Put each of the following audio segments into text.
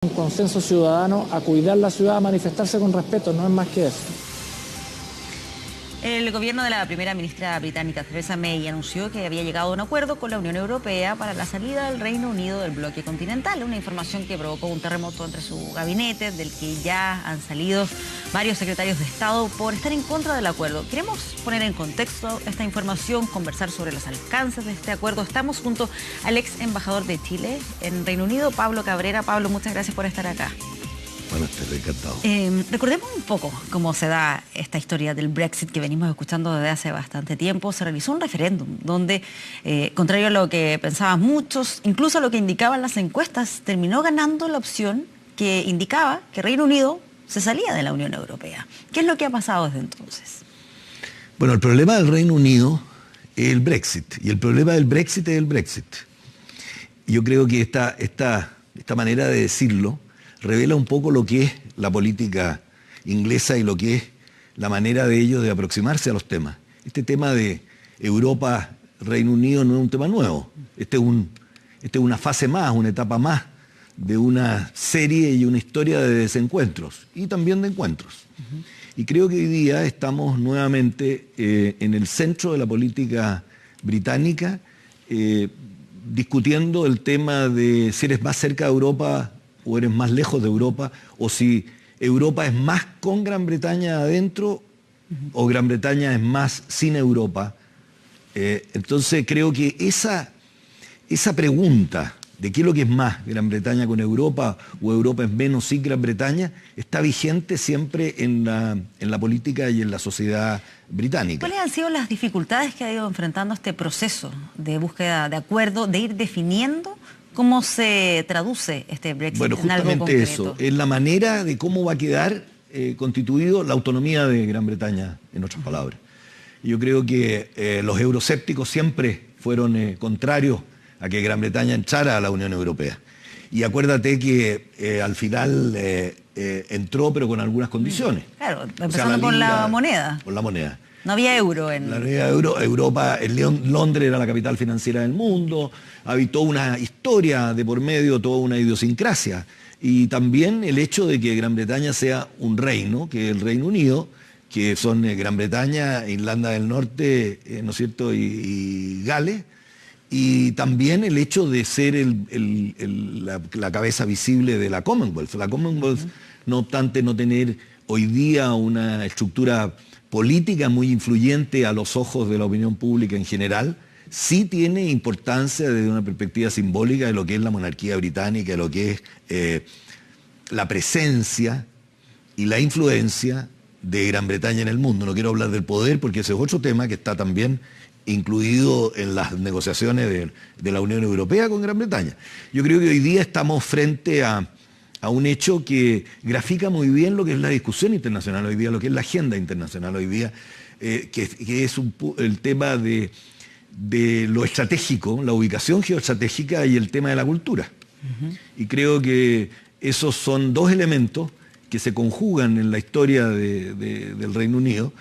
un consenso ciudadano a cuidar la ciudad, a manifestarse con respeto, no es más que eso. El gobierno de la primera ministra británica, Theresa May, anunció que había llegado a un acuerdo con la Unión Europea para la salida del Reino Unido del bloque continental, una información que provocó un terremoto entre su gabinete, del que ya han salido varios secretarios de Estado por estar en contra del acuerdo. Queremos poner en contexto esta información, conversar sobre los alcances de este acuerdo. Estamos junto al ex embajador de Chile en Reino Unido, Pablo Cabrera. Pablo, muchas gracias por estar acá. Bueno, estoy encantado. Recordemos un poco cómo se da esta historia del Brexit que venimos escuchando desde hace bastante tiempo. Se realizó un referéndum donde, contrario a lo que pensaban muchos, incluso a lo que indicaban las encuestas, terminó ganando la opción que indicaba que Reino Unido se salía de la Unión Europea. ¿Qué es lo que ha pasado desde entonces? Bueno, el problema del Reino Unido es el Brexit, y el problema del Brexit es el Brexit. Yo creo que esta manera de decirlo revela un poco lo que es la política inglesa y lo que es la manera de ellos de aproximarse a los temas. Este tema de Europa, Reino Unido no es un tema nuevo. Este es una fase más, una etapa más de una serie y una historia de desencuentros y también de encuentros. Y creo que hoy día estamos nuevamente en el centro de la política británica, discutiendo el tema de si eres más cerca de Europa o eres más lejos de Europa, o si Europa es más con Gran Bretaña adentro o Gran Bretaña es más sin Europa. Entonces creo que esa pregunta de qué es lo que es más, Gran Bretaña con Europa o Europa es menos sin Gran Bretaña, está vigente siempre en la política y en la sociedad británica. ¿Cuáles han sido las dificultades que ha ido enfrentando este proceso de búsqueda de acuerdo, de ir definiendo cómo se traduce este Brexit bueno, en algo concreto? Justamente eso, es la manera de cómo va a quedar constituido la autonomía de Gran Bretaña, en otras palabras. Yo creo que los euroscépticos siempre fueron contrarios a que Gran Bretaña entrara a la Unión Europea. Y acuérdate que al final entró, pero con algunas condiciones. Claro, empezando con la moneda. Con la moneda. No había euro en... La moneda Europa, Londres era la capital financiera del mundo, había toda una historia de por medio, toda una idiosincrasia. Y también el hecho de que Gran Bretaña sea un reino, que es el Reino Unido, que son Gran Bretaña, Irlanda del Norte, ¿no es cierto?, y Gales. Y también el hecho de ser la cabeza visible de la Commonwealth. La Commonwealth, no obstante no tener hoy día una estructura política muy influyente a los ojos de la opinión pública en general, sí tiene importancia desde una perspectiva simbólica de lo que es la monarquía británica, de lo que es la presencia y la influencia de Gran Bretaña en el mundo. No quiero hablar del poder porque ese es otro tema que está también incluido en las negociaciones de la Unión Europea con Gran Bretaña. Yo creo que hoy día estamos frente a un hecho que grafica muy bien lo que es la discusión internacional hoy día, lo que es la agenda internacional hoy día, que es el tema de lo estratégico, la ubicación geoestratégica y el tema de la cultura. Y creo que esos son dos elementos que se conjugan en la historia del Reino Unido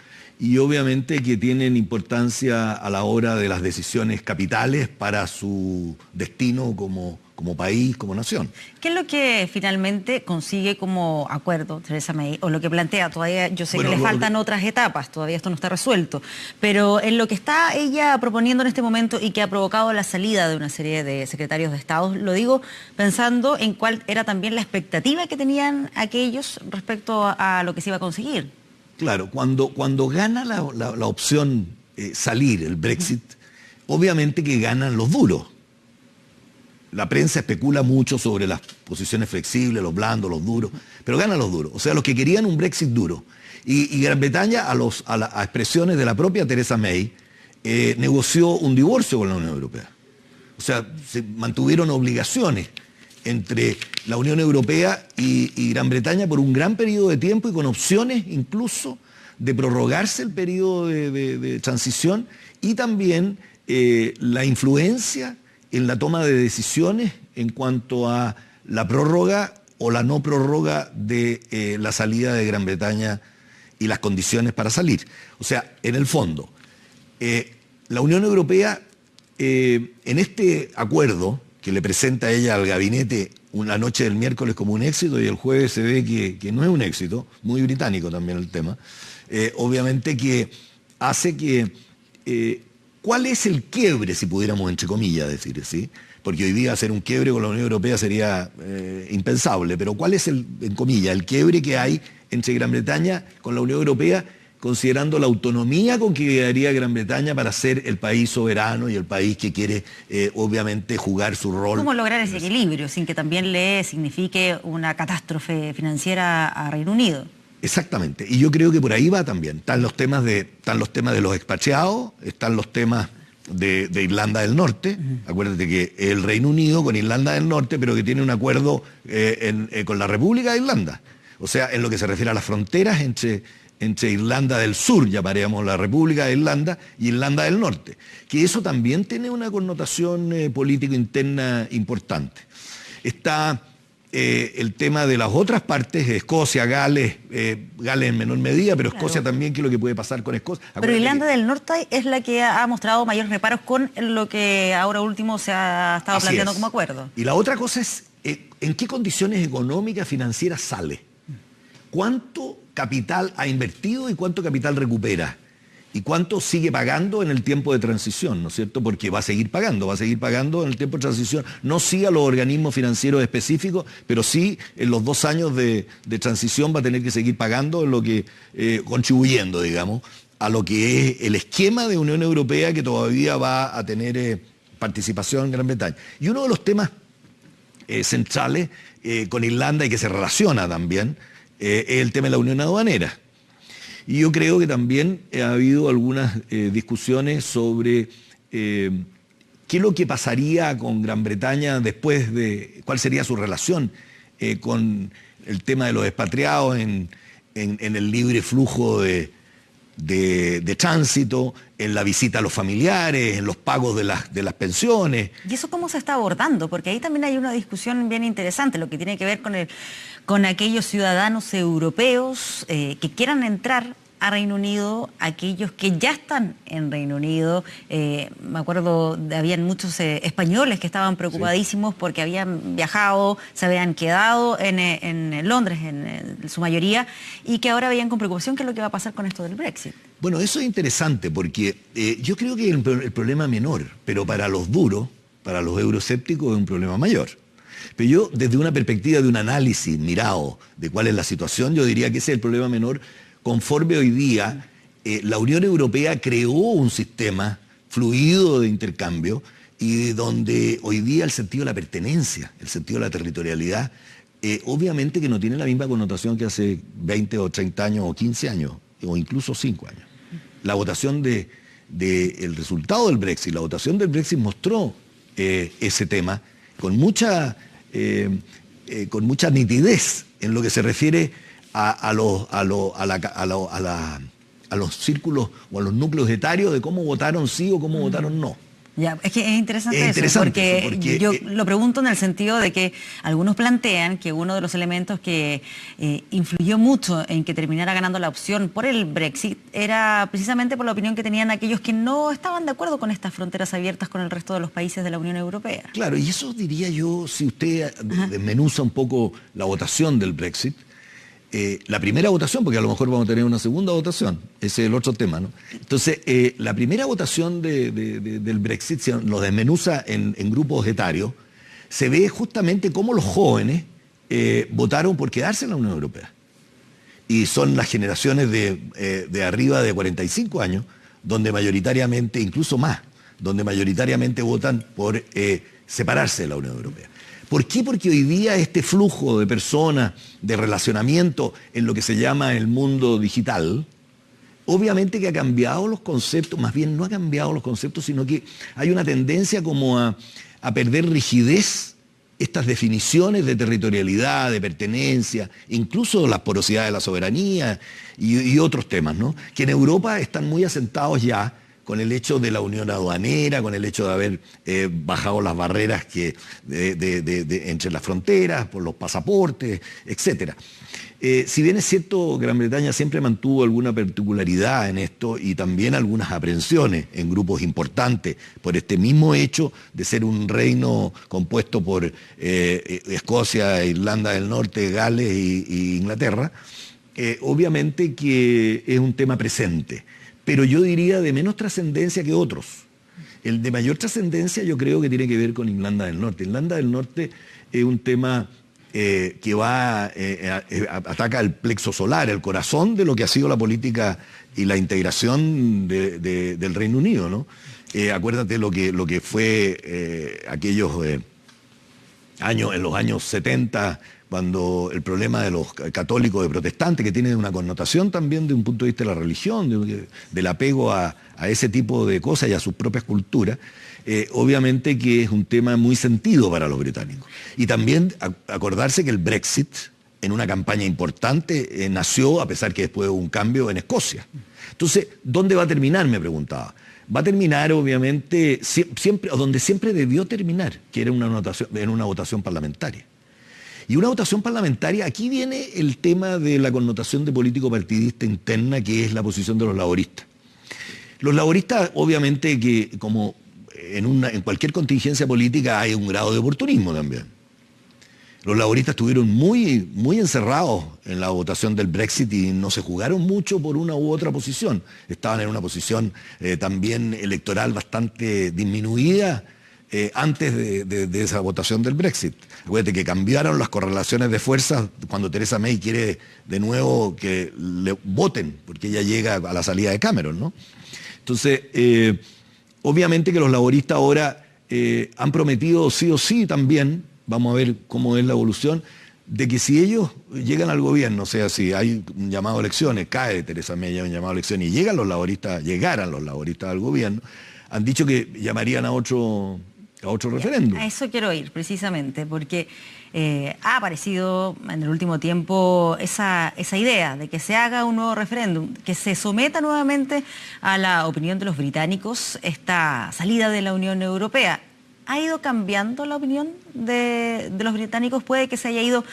y obviamente que tienen importancia a la hora de las decisiones capitales para su destino como país, como nación. ¿Qué es lo que finalmente consigue como acuerdo Theresa May? O lo que plantea todavía, yo sé que le faltan otras etapas, todavía esto no está resuelto, pero en lo que está ella proponiendo en este momento y que ha provocado la salida de una serie de secretarios de Estado, lo digo pensando en cuál era también la expectativa que tenían aquellos respecto a lo que se iba a conseguir. Claro, cuando gana la opción salir, el Brexit, obviamente que ganan los duros. La prensa especula mucho sobre las posiciones flexibles, los blandos, los duros, pero ganan los duros. O sea, los que querían un Brexit duro. Y Gran Bretaña, a expresiones de la propia Theresa May, negoció un divorcio con la Unión Europea. O sea, se mantuvieron obligaciones entre la Unión Europea y Gran Bretaña por un gran periodo de tiempo y con opciones incluso de prorrogarse el periodo de transición y también la influencia en la toma de decisiones en cuanto a la prórroga o la no prórroga de la salida de Gran Bretaña y las condiciones para salir. O sea, en el fondo, la Unión Europea en este acuerdo que le presenta ella al gabinete una noche del miércoles como un éxito y el jueves se ve que no es un éxito, muy británico también el tema, obviamente que hace que... ¿cuál es el quiebre, si pudiéramos entre comillas decir, ¿sí? Porque hoy día hacer un quiebre con la Unión Europea sería impensable, pero ¿cuál es en comillas, el quiebre que hay entre Gran Bretaña con la Unión Europea, considerando la autonomía con que daría Gran Bretaña para ser el país soberano y el país que quiere, obviamente, jugar su rol? ¿Cómo lograr ese equilibrio sin que también le signifique una catástrofe financiera a Reino Unido? Exactamente, y yo creo que por ahí va también. Están los temas de los expatriados, están los temas de Irlanda del Norte. Acuérdate que el Reino Unido con Irlanda del Norte, pero que tiene un acuerdo con la República de Irlanda. O sea, en lo que se refiere a las fronteras entre Irlanda del Sur, llamaríamos la República de Irlanda, y Irlanda del Norte. Que eso también tiene una connotación político interna importante. Está el tema de las otras partes, Escocia, Gales, Gales en menor medida, pero claro, Escocia también, que es lo que puede pasar con Escocia. Pero Irlanda del Norte es la que ha mostrado mayores reparos con lo que ahora último se ha estado planteando como acuerdo. Y la otra cosa es, ¿en qué condiciones económicas, financieras sale? ¿Cuánto capital ha invertido y cuánto capital recupera? ¿Y cuánto sigue pagando en el tiempo de transición, ¿no es cierto? Porque va a seguir pagando en el tiempo de transición. No sí a los organismos financieros específicos, pero sí en los 2 años de transición va a tener que seguir pagando, en lo que, contribuyendo, digamos, a lo que es el esquema de Unión Europea, que todavía va a tener participación en Gran Bretaña. Y uno de los temas centrales con Irlanda y que se relaciona también es el tema de la unión aduanera. Y yo creo que también ha habido algunas discusiones sobre qué es lo que pasaría con Gran Bretaña después de, cuál sería su relación con el tema de los expatriados en el libre flujo de tránsito, en la visita a los familiares, en los pagos de las pensiones. ¿Y eso cómo se está abordando? Porque ahí también hay una discusión bien interesante, lo que tiene que ver con aquellos ciudadanos europeos que quieran entrar a Reino Unido, aquellos que ya están en Reino Unido. Me acuerdo, habían muchos españoles que estaban preocupadísimos porque habían viajado, se habían quedado en Londres en su mayoría, y que ahora veían con preocupación qué es lo que va a pasar con esto del Brexit. Bueno, eso es interesante porque yo creo que el problema menor, pero para los duros, para los euroescépticos, es un problema mayor. Pero yo, desde una perspectiva de un análisis mirado de cuál es la situación, yo diría que ese es el problema menor, conforme hoy día la Unión Europea creó un sistema fluido de intercambio y donde hoy día el sentido de la pertenencia, el sentido de la territorialidad, obviamente que no tiene la misma connotación que hace 20 o 30 años o 15 años o incluso 5 años. La votación el resultado del Brexit, la votación del Brexit mostró ese tema con mucha nitidez en lo que se refiere a los círculos o a los núcleos etarios de cómo votaron sí o cómo votaron no. Ya, es que es interesante eso, porque yo lo pregunto en el sentido de que algunos plantean que uno de los elementos que influyó mucho en que terminara ganando la opción por el Brexit era precisamente por la opinión que tenían aquellos que no estaban de acuerdo con estas fronteras abiertas con el resto de los países de la Unión Europea. Claro, y eso diría yo, si usted desmenuza un poco la votación del Brexit, la primera votación, porque a lo mejor vamos a tener una segunda votación, ese es el otro tema, ¿no? Entonces, la primera votación del Brexit, si lo desmenuza en grupos etarios, se ve justamente cómo los jóvenes votaron por quedarse en la Unión Europea. Y son las generaciones de arriba de 45 años, donde mayoritariamente, incluso más, donde mayoritariamente votan por separarse de la Unión Europea. ¿Por qué? Porque hoy día este flujo de personas, de relacionamiento en lo que se llama el mundo digital, obviamente que ha cambiado los conceptos, más bien no ha cambiado los conceptos, sino que hay una tendencia como a perder rigidez estas definiciones de territorialidad, de pertenencia, incluso las porosidades de la soberanía y otros temas, ¿no? Que en Europa están muy asentados ya con el hecho de la unión aduanera, con el hecho de haber bajado las barreras entre las fronteras, por los pasaportes, etc. Si bien es cierto, Gran Bretaña siempre mantuvo alguna particularidad en esto y también algunas aprensiones en grupos importantes por este mismo hecho de ser un reino compuesto por Escocia, Irlanda del Norte, Gales y Inglaterra, obviamente que es un tema presente, pero yo diría de menos trascendencia que otros. El de mayor trascendencia yo creo que tiene que ver con Irlanda del Norte. Irlanda del Norte es un tema que ataca el plexo solar, el corazón de lo que ha sido la política y la integración del Reino Unido, ¿no? Acuérdate lo que fue aquellos años, en los años 70, cuando el problema de los católicos y protestantes, que tiene una connotación también de un punto de vista de la religión, del apego a ese tipo de cosas y a sus propias culturas, obviamente que es un tema muy sentido para los británicos. Y también acordarse que el Brexit, en una campaña importante, nació, a pesar que después hubo un cambio, en Escocia. Entonces, ¿dónde va a terminar?, me preguntaba. Va a terminar, obviamente, siempre, donde siempre debió terminar, que era en una votación parlamentaria. Y una votación parlamentaria, aquí viene el tema de la connotación de político partidista interna, que es la posición de los laboristas. Los laboristas, obviamente, que como en cualquier contingencia política hay un grado de oportunismo también. Los laboristas estuvieron muy, muy encerrados en la votación del Brexit y no se jugaron mucho por una u otra posición. Estaban en una posición también electoral bastante disminuida antes de esa votación del Brexit. Acuérdate que cambiaron las correlaciones de fuerzas cuando Theresa May quiere de nuevo que le voten, porque ella llega a la salida de Cameron, ¿no? Entonces, obviamente que los laboristas ahora han prometido sí o sí también, vamos a ver cómo es la evolución, de que si ellos llegan al gobierno, o sea, si hay un llamado a elecciones, cae Theresa May, hay un llamado a elecciones y llegaran los laboristas al gobierno, han dicho que llamarían a otro referéndum. A eso quiero ir, precisamente, porque ha aparecido en el último tiempo esa idea de que se haga un nuevo referéndum, que se someta nuevamente a la opinión de los británicos esta salida de la Unión Europea. ¿Ha ido cambiando la opinión de los británicos? Puede que se haya ido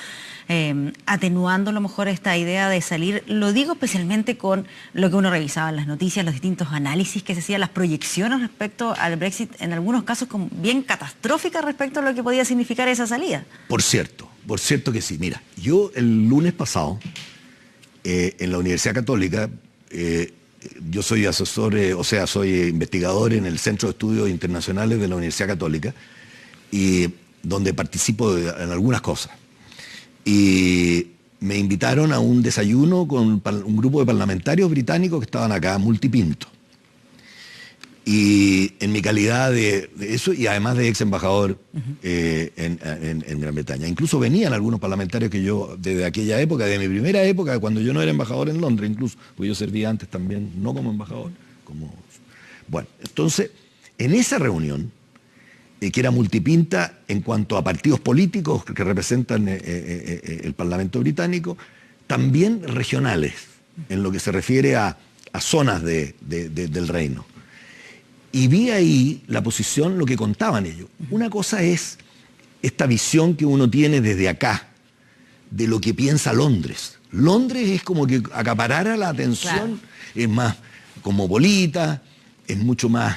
atenuando a lo mejor esta idea de salir. Lo digo especialmente con lo que uno revisaba en las noticias, los distintos análisis que se hacían, las proyecciones respecto al Brexit, en algunos casos bien catastróficas respecto a lo que podía significar esa salida. Por cierto que sí. Mira, yo el lunes pasado, en la Universidad Católica, yo soy asesor, soy investigador en el Centro de Estudios Internacionales de la Universidad Católica, y donde participo en algunas cosas. Y me invitaron a un desayuno con un grupo de parlamentarios británicos que estaban acá, multipinto. Y en mi calidad de eso, y además de ex embajador en Gran Bretaña. Incluso venían algunos parlamentarios que yo, desde aquella época, de mi primera época, cuando yo no era embajador en Londres, incluso, pues yo servía antes también, no como embajador. Bueno, entonces, en esa reunión, que era multipinta en cuanto a partidos políticos que representan el Parlamento británico, también regionales, en lo que se refiere a zonas del reino. Y vi ahí la posición, lo que contaban ellos. Una cosa es esta visión que uno tiene desde acá, de lo que piensa Londres. Londres es como que acaparara la atención, claro. Es más cosmopolita, es mucho más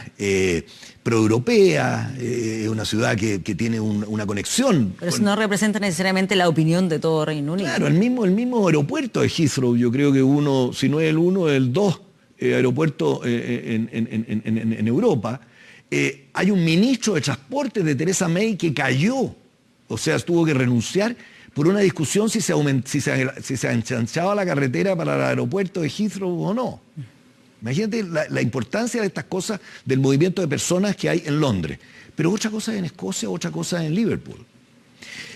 proeuropea, es una ciudad que tiene una conexión. Pero eso no representa necesariamente la opinión de todo Reino Unido. Claro, el mismo aeropuerto de Heathrow, yo creo que uno, si no es el uno, es el dos aeropuerto en Europa. Hay un ministro de Transportes de Theresa May que cayó, o sea, tuvo que renunciar por una discusión si se ensanchaba la carretera para el aeropuerto de Heathrow o no. Imagínate la importancia de estas cosas del movimiento de personas que hay en Londres. Pero otra cosa en Escocia, otra cosa en Liverpool.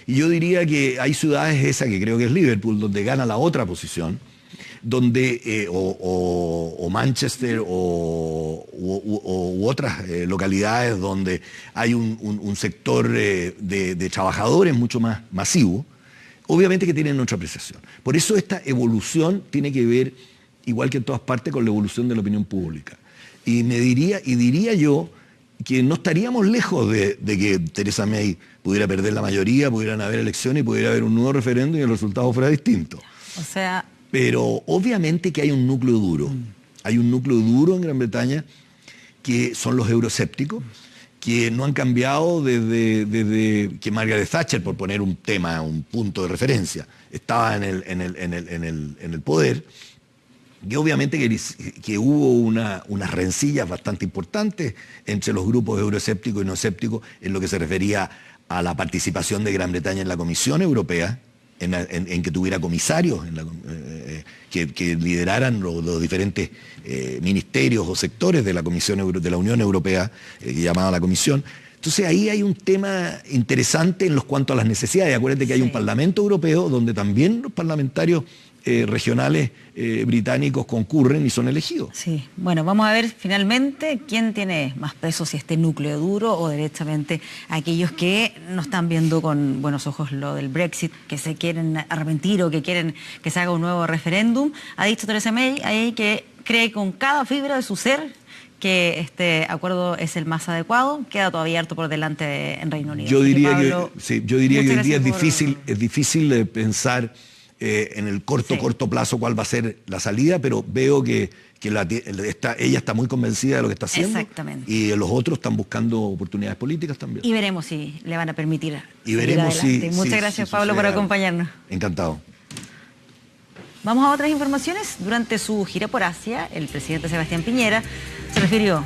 Y yo diría que hay ciudades, esa que creo que es Liverpool, donde gana la otra posición, donde o Manchester u otras localidades donde hay un sector de trabajadores mucho más masivo, obviamente que tienen otra apreciación. Por eso esta evolución tiene que ver, igual que en todas partes, con la evolución de la opinión pública. Y diría yo que no estaríamos lejos de que Theresa May pudiera perder la mayoría, pudieran haber elecciones y pudiera haber un nuevo referéndum y el resultado fuera distinto. O sea... Pero obviamente que hay un núcleo duro. Hay un núcleo duro en Gran Bretaña que son los euroscépticos, que no han cambiado desde que Margaret Thatcher, por poner un tema, un punto de referencia, estaba en el poder. Y obviamente que hubo unas rencillas bastante importantes entre los grupos euroescépticos y no escépticos en lo que se refería a la participación de Gran Bretaña en la Comisión Europea, en que tuviera comisarios que lideraran los diferentes ministerios o sectores de la de la Unión Europea, llamada la Comisión. Entonces ahí hay un tema interesante en cuanto a las necesidades. Acuérdate que hay un Parlamento Europeo donde también los parlamentarios regionales británicos concurren y son elegidos. Sí, bueno, vamos a ver finalmente quién tiene más peso, si este núcleo duro o directamente aquellos que no están viendo con buenos ojos lo del Brexit, que se quieren arrepentir o que quieren que se haga un nuevo referéndum. Ha dicho Theresa May ahí que cree con cada fibra de su ser que este acuerdo es el más adecuado. Queda todavía harto por delante en Reino Unido. Yo diría que hoy día es difícil pensar en el corto plazo cuál va a ser la salida, pero veo que ella está muy convencida de lo que está haciendo. Exactamente. Y los otros están buscando oportunidades políticas también. Y veremos si le van a permitir. Y veremos si... Muchas gracias, Pablo, por acompañarnos. Encantado. Vamos a otras informaciones. Durante su gira por Asia, el presidente Sebastián Piñera se refirió